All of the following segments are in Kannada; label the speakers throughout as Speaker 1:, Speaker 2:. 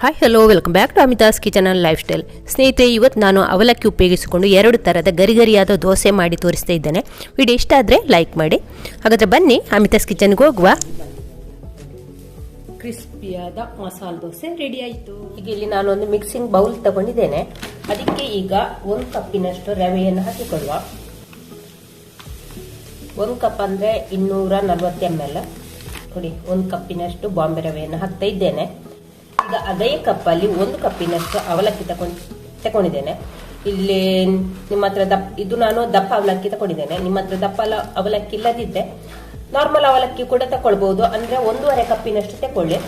Speaker 1: Hi hello welcome back to Amitha's kitchen and lifestyle. ಸ್ನೇಹಿತರೆ, ಇವತ್ತು ನಾನು ಅವಲಕ್ಕಿ ಉಪಯೋಗಿಸಿಕೊಂಡು 2 ಥರದ ಗರಿಗರಿಯಾದ ದೋಸೆ ಮಾಡಿ ತೋರಿಸ್ತಾ ಇದ್ದೇನೆ. ವಿಡಿಯೋ ಇಷ್ಟ ಆದರೆ ಲೈಕ್ ಮಾಡಿ. ಹಾಗಾದರೆ ಬನ್ನಿ ಅಮಿತಾಸ್ ಕಿಚನ್ಗೆ ಹೋಗುವ. ಕ್ರಿಸ್ಪಿಯಾದ ಮಸಾಲೆ ದೋಸೆ ರೆಡಿ ಆಯಿತು. ಈಗ ಇಲ್ಲಿ ನಾನೊಂದು ಮಿಕ್ಸಿಂಗ್ ಬೌಲ್ ತಗೊಂಡಿದ್ದೇನೆ. ಅದಕ್ಕೆ ಈಗ 1 ಕಪ್ಪಿನಷ್ಟು ರವೆಯನ್ನು ಹಾಕಿಕೊಳ್ಳುವ. 1 ಕಪ್ ಅಂದರೆ 240 ml. ನೋಡಿ, 1 ಕಪ್ಪಿನಷ್ಟು ಬಾಂಬೆ ರವೆಯನ್ನು ಹಾಕ್ತಾ ಇದ್ದೇನೆ. ಈಗ ಅದೇ ಕಪ್ಪಲ್ಲಿ 1 ಕಪ್ಪಿನಷ್ಟು ಅವಲಕ್ಕಿ ತಗೊಂಡಿದ್ದೇನೆ. ಇಲ್ಲಿ ನಿಮ್ಮ ಹತ್ರ ಇದು ನಾನು ದಪ್ಪ ಅವಲಕ್ಕಿ ತಗೊಂಡಿದ್ದೇನೆ. ನಿಮ್ಮ ಹತ್ರ ದಪ್ಪ ಅವಲಕ್ಕಿ ಇಲ್ಲದಿದ್ದೆ ನಾರ್ಮಲ್ ಅವಲಕ್ಕಿ ಕೂಡ ತಗೊಳ್ಬಹುದು. ಅಂದ್ರೆ 1.5 ಕಪ್ಪಿನಷ್ಟು ತಗೊಳ್ಳಿ.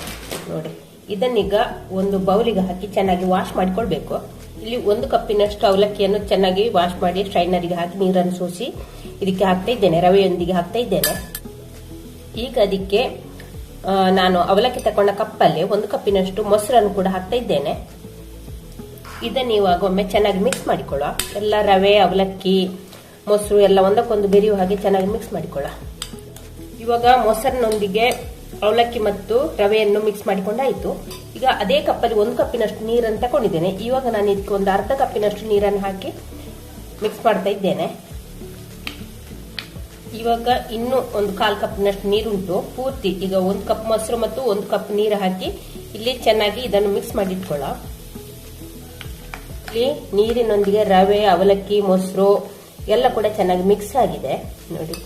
Speaker 1: ನೋಡಿ, ಇದನ್ನೀಗ ಒಂದು ಬೌಲಿಗೆ ಹಾಕಿ ಚೆನ್ನಾಗಿ ವಾಶ್ ಮಾಡಿಕೊಳ್ಬೇಕು. ಇಲ್ಲಿ 1 ಕಪ್ಪಿನಷ್ಟು ಅವಲಕ್ಕಿಯನ್ನು ಚೆನ್ನಾಗಿ ವಾಶ್ ಮಾಡಿ ಸ್ಟ್ರೈನರ್ಗೆ ಹಾಕಿ ನೀರನ್ನು ಸೋಸಿ ಇದಕ್ಕೆ ಹಾಕ್ತಾ ಇದ್ದೇನೆ. ರವೆಯೊಂದಿಗೆ ಹಾಕ್ತಾ ಇದ್ದೇನೆ. ಈಗ ಅದಕ್ಕೆ ನಾನು ಅವಲಕ್ಕಿ ತಗೊಂಡ ಕಪ್ಪಲ್ಲಿ 1 ಕಪ್ಪಿನಷ್ಟು ಮೊಸರನ್ನು ಕೂಡ ಹಾಕ್ತಾ ಇದ್ದೇನೆ. ಇದನ್ನು ಇವಾಗ ಒಮ್ಮೆ ಚೆನ್ನಾಗಿ ಮಿಕ್ಸ್ ಮಾಡಿಕೊಳ್ಳುವ. ಎಲ್ಲ ರವೆ, ಅವಲಕ್ಕಿ, ಮೊಸರು ಎಲ್ಲ ಒಂದಕ್ಕೊಂದು ಬೆರೆಯುವ ಹಾಗೆ ಚೆನ್ನಾಗಿ ಮಿಕ್ಸ್ ಮಾಡಿಕೊಳ್ಳ. ಇವಾಗ ಮೊಸರಿನೊಂದಿಗೆ ಅವಲಕ್ಕಿ ಮತ್ತು ರವೆಯನ್ನು ಮಿಕ್ಸ್ ಮಾಡಿಕೊಂಡಾಯ್ತು. ಈಗ ಅದೇ ಕಪ್ಪಲ್ಲಿ 1 ಕಪ್ಪಿನಷ್ಟು ನೀರನ್ನು ತಗೊಂಡಿದ್ದೇನೆ. ಇವಾಗ ನಾನು ಇದಕ್ಕೆ ಒಂದು ಅರ್ಧ ಕಪ್ಪಿನಷ್ಟು ನೀರನ್ನು ಹಾಕಿ ಮಿಕ್ಸ್ ಮಾಡ್ತಾ ಇದ್ದೇನೆ. ಇವಾಗ ಇನ್ನು ಒಂದು 1/4 ಕಪ್ನಷ್ಟು ನೀರುಂಟು ಪೂರ್ತಿ. ಈಗ 1 ಕಪ್ ಮೊಸರು ಮತ್ತು 1 ಕಪ್ ನೀರು ಹಾಕಿ ಇಲ್ಲಿ ಚೆನ್ನಾಗಿ ಇದನ್ನು ಮಿಕ್ಸ್ ಮಾಡಿ ಇಟ್ಕೊಳ್ಳ. ಇಲ್ಲಿ ನೀರಿನೊಂದಿಗೆ ರವೆ, ಅವಲಕ್ಕಿ, ಮೊಸರು ಎಲ್ಲ ಕೂಡ ಚೆನ್ನಾಗಿ ಮಿಕ್ಸ್ ಆಗಿದೆ. ನೋಡಿ,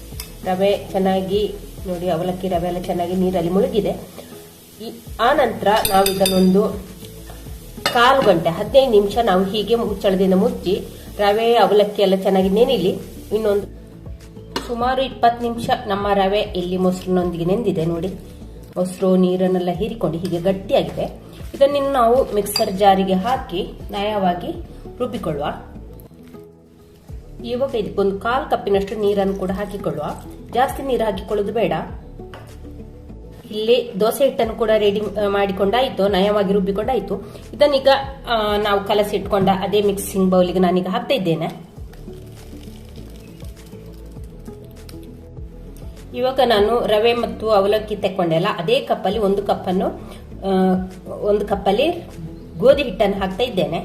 Speaker 1: ರವೆ ಚೆನ್ನಾಗಿ ನೋಡಿ, ಅವಲಕ್ಕಿ ರವೆ ಎಲ್ಲ ಚೆನ್ನಾಗಿ ನೀರಲ್ಲಿ ಮುಳುಗಿದೆ. ಆ ನಂತರ ನಾವು ಇದನ್ನೊಂದು 1/4 ಗಂಟೆ 15 ನಿಮಿಷ ನಾವು ಹೀಗೆ ಮುಚ್ಚಳದಿಂದ ಮುಚ್ಚಿ ರವೆ, ಅವಲಕ್ಕಿ ಎಲ್ಲ ಚೆನ್ನಾಗಿ ನೆನಿಲಿ. ಇನ್ನೊಂದು ಸುಮಾರು 20 ನಿಮಿಷ ನಮ್ಮ ರವೆ ಇಲ್ಲಿ ಮೊಸರಿನೊಂದಿಗೆ ನೆಂದಿದೆ. ನೋಡಿ, ಮೊಸರು ನೀರನ್ನೆಲ್ಲ ಹೀರಿಕೊಂಡು ಹೀಗೆ ಗಟ್ಟಿಯಾಗಿದೆ. ಇದನ್ನು ನಾವು ಮಿಕ್ಸರ್ ಜಾರಿಗೆ ಹಾಕಿ ನಯವಾಗಿ ರುಬ್ಬಿಕೊಳ್ಳುವ. ಇವಾಗ ಇದಕ್ಕೊಂದು 1/4 ಕಪ್ಪಿನಷ್ಟು ನೀರನ್ನು ಕೂಡ ಹಾಕಿಕೊಳ್ಳುವ. ಜಾಸ್ತಿ ನೀರು ಹಾಕಿಕೊಳ್ಳೋದು ಬೇಡ. ಇಲ್ಲಿ ದೋಸೆ ಹಿಟ್ಟನ್ನು ಕೂಡ ರೆಡಿ ಮಾಡಿಕೊಂಡಾಯ್ತು, ನಯವಾಗಿ ರುಬ್ಬಿಕೊಂಡಾಯ್ತು. ಇದನ್ನೀಗ ನಾವು ಕಲಸಿ ಇಟ್ಕೊಂಡ ಅದೇ ಮಿಕ್ಸಿಂಗ್ ಬೌಲಿಗೆ ನಾನೀಗ ಹಾಕ್ತಾ ಇದ್ದೇನೆ. ಇವಾಗ ನಾನು ರವೆ ಮತ್ತು ಅವಲಕ್ಕಿ ತಕೊಂಡೆಲ್ಲ ಅದೇ ಕಪ್ಪಲ್ಲಿ 1 ಕಪ್ಪಲ್ಲಿ ಗೋಧಿ ಹಿಟ್ಟನ್ನು ಹಾಕ್ತಾ ಇದ್ದೇನೆ.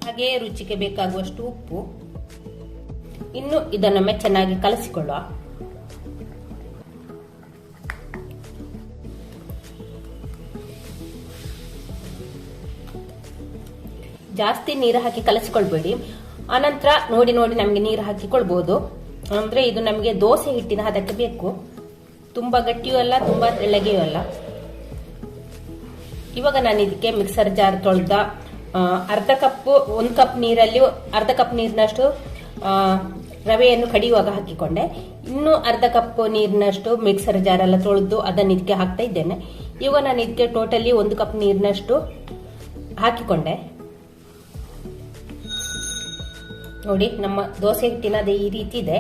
Speaker 1: ಹಾಗೆ ರುಚಿಗೆ ಬೇಕಾಗುವಷ್ಟು ಉಪ್ಪು. ಇನ್ನು ಇದನ್ನೊಮ್ಮೆ ಚೆನ್ನಾಗಿ ಕಲಸಿಕೊಳ್ಳುವ. ಜಾಸ್ತಿ ನೀರು ಹಾಕಿ ಕಲಸಿಕೊಳ್ಬೇಡಿ. ಆನಂತರ ನೋಡಿ ನಮಗೆ ನೀರು ಹಾಕಿಕೊಳ್ಬಹುದು. ಅಂದ್ರೆ ಇದು ನಮಗೆ ದೋಸೆ ಹಿಟ್ಟಿನ ಹದಕ್ಕೆ ಬೇಕು. ತುಂಬಾ ಗಟ್ಟಿಯೂ ಅಲ್ಲ, ತುಂಬಾ ತೆಳ್ಳಗೆಯೂ ಅಲ್ಲ. ಇವಾಗ ನಾನು ಇದಕ್ಕೆ ಮಿಕ್ಸರ್ ಜಾರ್ ತೊಳೆದ 1 ಕಪ್ ನೀರಲ್ಲಿ 1/2 ಕಪ್ ನೀರಿನಷ್ಟು ರವೆಯನ್ನು ಕಡಿಯುವಾಗ ಹಾಕಿಕೊಂಡೆ. ಇನ್ನು 1/2 ಕಪ್ ನೀರಿನಷ್ಟು ಮಿಕ್ಸರ್ ಜಾರ್ ಎಲ್ಲ ತೊಳೆದು ಅದನ್ನು ಇದಕ್ಕೆ ಹಾಕ್ತಾ ಇದ್ದೇನೆ. ಇವಾಗ ನಾನು ಇದಕ್ಕೆ ಟೋಟಲಿ 1 ಕಪ್ ನೀರಿನಷ್ಟು ಹಾಕಿಕೊಂಡೆ. ನೋಡಿ, ನಮ್ಮ ದೋಸೆ ಹಿಟ್ಟಿನದೇ ಈ ರೀತಿ ಇದೆ.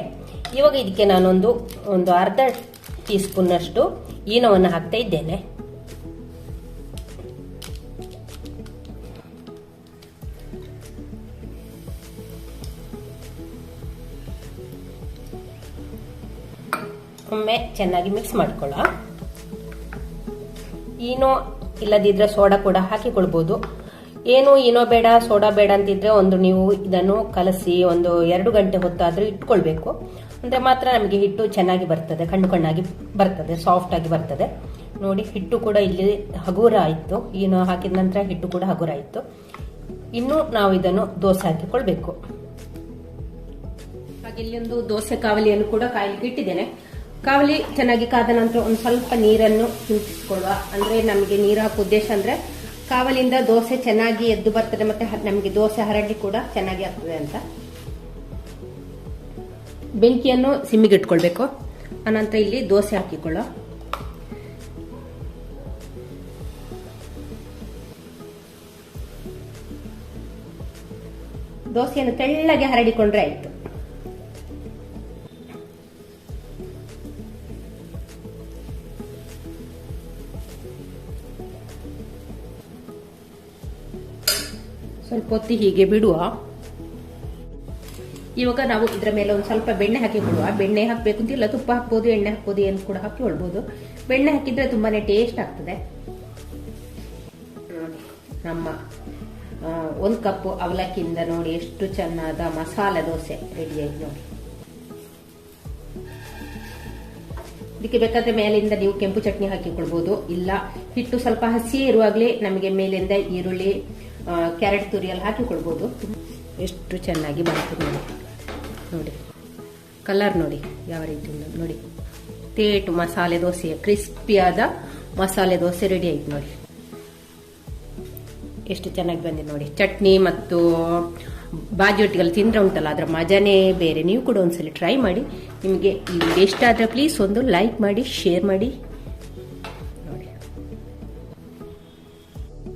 Speaker 1: ಇವಾಗ ಇದಕ್ಕೆ ನಾನೊಂದು 1/2 ಟೀ ಸ್ಪೂನ್ ಅಷ್ಟು ಈನೋವನ್ನು ಹಾಕ್ತಾ ಇದ್ದೇನೆ. ಒಮ್ಮೆ ಚೆನ್ನಾಗಿ ಮಿಕ್ಸ್ ಮಾಡಿಕೊಳ್ಳ. ಈನೋ ಇಲ್ಲದಿದ್ರೆ ಸೋಡಾ ಕೂಡ ಹಾಕಿಕೊಳ್ಬಹುದು. ಏನು ಏನೋ ಬೇಡ, ಸೋಡಾ ಬೇಡ ಅಂತಿದ್ರೆ ನೀವು ಇದನ್ನು ಕಲಸಿ 2 ಗಂಟೆ ಹೊತ್ತಾದ್ರೂ ಇಟ್ಕೊಳ್ಬೇಕು. ಅಂದ್ರೆ ಮಾತ್ರ ನಮಗೆ ಹಿಟ್ಟು ಚೆನ್ನಾಗಿ ಬರ್ತದೆ, ಕಣ್ಣಾಗಿ ಬರ್ತದೆ, ಸಾಫ್ಟ್ ಆಗಿ ಬರ್ತದೆ. ನೋಡಿ, ಹಿಟ್ಟು ಕೂಡ ಇಲ್ಲಿ ಹಗುರ ಆಯ್ತು. ಏನು ಹಾಕಿದ ನಂತರ ಹಿಟ್ಟು ಕೂಡ ಹಗುರ ಆಯ್ತು. ಇನ್ನು ನಾವು ಇದನ್ನು ದೋಸೆ ಹಾಕಿಕೊಳ್ಬೇಕು. ಹಾಗೆ ಇಲ್ಲಿ ಒಂದು ದೋಸೆ ಕಾವಲಿಯನ್ನು ಕೂಡ ಕಾಯಲಿಕ್ಕೆ ಇಟ್ಟಿದ್ದೇನೆ. ಕಾವಲಿ ಚೆನ್ನಾಗಿ ಕಾದ ನಂತರ ಒಂದು ಸ್ವಲ್ಪ ನೀರನ್ನು ಚಿಮುಕಿಸಿಕೊಳ್ಳುವ. ಅಂದ್ರೆ ನಮಗೆ ನೀರು ಹಾಕುವ ಉದ್ದೇಶ ಅಂದ್ರೆ ಕಾವಲಿಂದ ದೋಸೆ ಚೆನ್ನಾಗಿ ಎದ್ದು ಬರ್ತದೆ, ಮತ್ತೆ ನಮಗೆ ದೋಸೆ ಹರಡಿ ಕೂಡ ಚೆನ್ನಾಗಿ ಆಗ್ತದೆ ಅಂತ. ಬೆಂಕಿಯನ್ನು ಸಿಮ್ಮಿಗೆ ಇಟ್ಕೊಳ್ಬೇಕು. ಅನಂತರ ಇಲ್ಲಿ ದೋಸೆ ಹಾಕಿಕೊಳ್ಳೋ. ದೋಸೆಯನ್ನು ತೆಳ್ಳಗೆ ಹರಡಿಕೊಂಡ್ರೆ ಆಯ್ತು. ಸ್ವಲ್ಪ ಹೊತ್ತು ಹೀಗೆ ಬಿಡುವ. ಇವಾಗ ನಾವು ಇದರ ಮೇಲೆ ಒಂದು ಸ್ವಲ್ಪ ಬೆಣ್ಣೆ ಹಾಕಿಕೊಳ್ಳುವ. ಬೆಣ್ಣೆ ಹಾಕಬೇಕು ಅಂತಿಲ್ಲ, ತುಪ್ಪ ಹಾಕ್ಬೋದು, ಎಣ್ಣೆ ಹಾಕ್ಬೋದು, ಏನು ಕೂಡ ಹಾಕಿಕೊಳ್ಬಹುದು. ಬೆಣ್ಣೆ ಹಾಕಿದ್ರೆ ತುಂಬಾನೇ ಟೇಸ್ಟ್ ಆಗ್ತದೆ. ನೋಡಿ ನಮ್ಮ 1 ಕಪ್ ಅವಲಕ್ಕಿಯಿಂದ ನೋಡಿ ಎಷ್ಟು ಚೆನ್ನಾದ ಮಸಾಲೆ ದೋಸೆ ರೆಡಿ ಆಯ್ತು ನೋಡಿ. ಇದಕ್ಕೆ ಬೇಕಾದ್ರೆ ಮೇಲಿಂದ ನೀವು ಕೆಂಪು ಚಟ್ನಿ ಹಾಕಿಕೊಳ್ಬಹುದು, ಇಲ್ಲ ಹಿಟ್ಟು ಸ್ವಲ್ಪ ಹಸಿ ಇರುವಾಗಲೇ ನಮಗೆ ಮೇಲಿಂದ ಈರುಳ್ಳಿ ಕ್ಯಾರೆಟ್ ತುರಿಯಲ್ಲಿ ಹಾಕಿಕೊಳ್ಬಹುದು. ಎಷ್ಟು ಚೆನ್ನಾಗಿ ಬರ್ತದೆ ನೋಡಿ. ನೋಡಿ ಕಲರ್ ನೋಡಿ ಯಾವ ರೀತಿ ನೋಡಿ. ತೇಟು ಮಸಾಲೆ ದೋಸೆ, ಕ್ರಿಸ್ಪಿಯಾದ ಮಸಾಲೆ ದೋಸೆ ರೆಡಿ ಆಯ್ತು ನೋಡಿ. ಎಷ್ಟು ಚೆನ್ನಾಗಿ ಬಂದಿದೆ ನೋಡಿ. ಚಟ್ನಿ ಮತ್ತು ಬಾಜಿ ಒಟ್ಟಿಗೆಲ್ಲ ತಿಂದ್ರೆ ಉಂಟಲ್ಲ ಅದರ ಮಜಾನೇ ಬೇರೆ. ನೀವು ಕೂಡ ಒಂದ್ಸಲ ಟ್ರೈ ಮಾಡಿ. ನಿಮಗೆ ಈ ವಿಡಿಯೋ ಇಷ್ಟ ಆದರೆ ಪ್ಲೀಸ್ ಒಂದು ಲೈಕ್ ಮಾಡಿ, ಶೇರ್ ಮಾಡಿ ನೋಡಿ.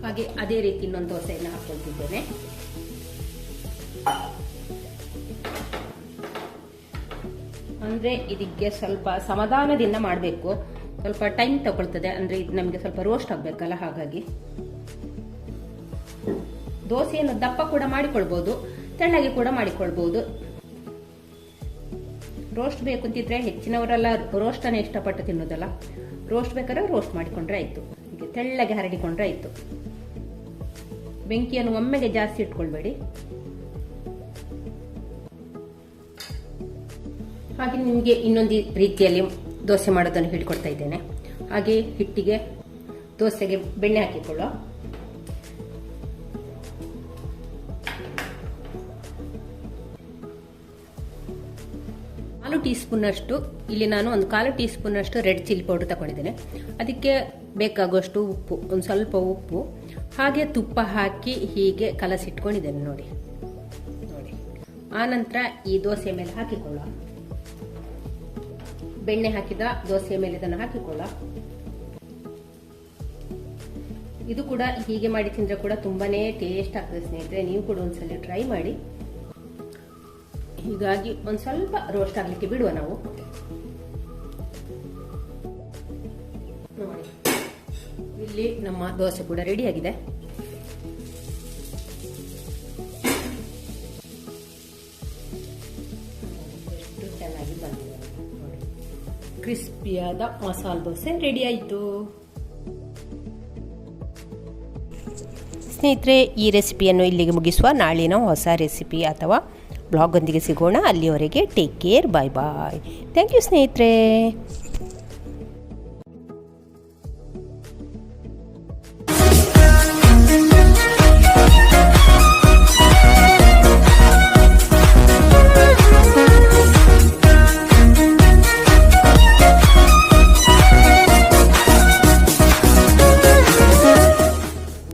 Speaker 1: ಹಾಗೆ ಅದೇ ರೀತಿ ಇನ್ನೊಂದು ದೋಸೆಯನ್ನು ಹಾಕೊಳ್ತಿದ್ದೇನೆ. ಅಂದ್ರೆ ಇದಕ್ಕೆ ಸ್ವಲ್ಪ ಸಮಾಧಾನದಿಂದ ಮಾಡಬೇಕು, ಸ್ವಲ್ಪ ಟೈಮ್ ತಗೊಳ್ತದೆ. ಅಂದ್ರೆ ಇದು ನಮಗೆ ಸ್ವಲ್ಪ ರೋಸ್ಟ್ ಆಗ್ಬೇಕಲ್ಲ, ಹಾಗಾಗಿ ದೋಸೆಯನ್ನು ದಪ್ಪ ಕೂಡ ಮಾಡಿಕೊಳ್ಬಹುದು, ತೆಳ್ಳಗೆ ಕೂಡ ಮಾಡಿಕೊಳ್ಬಹುದು. ರೋಸ್ಟ್ ಬೇಕು ಅಂತಿದ್ರೆ ಹೆಚ್ಚಿನವರೆಲ್ಲ ರೋಸ್ಟ್ ಅನ್ನ ಇಷ್ಟಪಟ್ಟು ತಿನ್ನೋದಲ್ಲ. ರೋಸ್ಟ್ ಬೇಕಾದ್ರೆ ರೋಸ್ಟ್ ಮಾಡಿಕೊಂಡ್ರೆ ಆಯ್ತು, ಹೀಗೆ ತೆಳ್ಳಗೆ ಹರಡಿಕೊಂಡ್ರೆ ಆಯ್ತು. ಬೆಂಕಿಯನ್ನು ಒಮ್ಮೆಗೆ ಜಾಸ್ತಿ ಇಟ್ಕೊಳ್ಬೇಡಿ. ಹಾಗೆ ನಿಮಗೆ ಇನ್ನೊಂದು ರೀತಿಯಲ್ಲಿ ದೋಸೆ ಮಾಡೋದನ್ನು ಹೇಳಿಕೊಡ್ತಾ ಇದ್ದೇನೆ. ಹಾಗೆ ಹಿಟ್ಟಿಗೆ ದೋಸೆಗೆ ಬೆಣ್ಣೆ ಹಾಕಿಕೊಳ್ಳುವ. ಕಾಲು ಟೀ ಸ್ಪೂನ್ ಅಷ್ಟು, ಇಲ್ಲಿ ನಾನು ಒಂದು 1/4 ಟೀ ಸ್ಪೂನ್ ಅಷ್ಟು ರೆಡ್ ಚಿಲ್ಲಿ ಪೌಡರ್ ತಗೊಂಡಿದ್ದೇನೆ. ಅದಕ್ಕೆ ಬೇಕಾಗುವಷ್ಟು ಉಪ್ಪು, ಒಂದು ಸ್ವಲ್ಪ ಉಪ್ಪು, ಹಾಗೆ ತುಪ್ಪ ಹಾಕಿ ಹೀಗೆ ಕಲಸಿಟ್ಕೊಂಡಿದ್ದೇನೆ ನೋಡಿ. ನೋಡಿ ಆನಂತರ ಈ ದೋಸೆ ಮೇಲೆ ಹಾಕಿಕೊಳ್ಳುವ. ಬೆಣ್ಣೆ ಹಾಕಿದ ದೋಸೆಯ ಮೇಲೆ ಇದನ್ನು ಹಾಕಿಕೊಳ್ಳ. ಇದು ಕೂಡ ಹೀಗೆ ಮಾಡಿ ತಿಂದ್ರೆ ಕೂಡ ತುಂಬಾನೇ ಟೇಸ್ಟ್ ಆಗ್ತದೆ ಸ್ನೇಹಿತರೆ. ನೀವು ಕೂಡ ಒಂದ್ಸಲ ಟ್ರೈ ಮಾಡಿ. ಹೀಗಾಗಿ ಒಂದ್ ಸ್ವಲ್ಪ ರೋಸ್ಟ್ ಆಗ್ಲಿಕ್ಕೆ ಬಿಡುವ ನಾವು. ನೋಡಿ ಇಲ್ಲಿ ನಮ್ಮ ದೋಸೆ ಕೂಡ ರೆಡಿ ಆಗಿದೆ. ಎಷ್ಟು ಚೆನ್ನಾಗಿ ಬಂದಿದೆ. ಕ್ರಿಸ್ಪಿಯಾದ ಮಸಾಲೆ ದೋಸೆ ರೆಡಿ ಆಯಿತು. ಸ್ನೇಹಿತರೆ, ಈ ರೆಸಿಪಿಯನ್ನು ಇಲ್ಲಿಗೆ ಮುಗಿಸುವ. ನಾಳಿನ ಹೊಸ ರೆಸಿಪಿ ಅಥವಾ ಬ್ಲಾಗ್ ಒಂದಿಗೆ ಸಿಗೋಣ. ಅಲ್ಲಿಯವರೆಗೆ take care, bye bye. Thank you ಸ್ನೇಹಿತರೆ.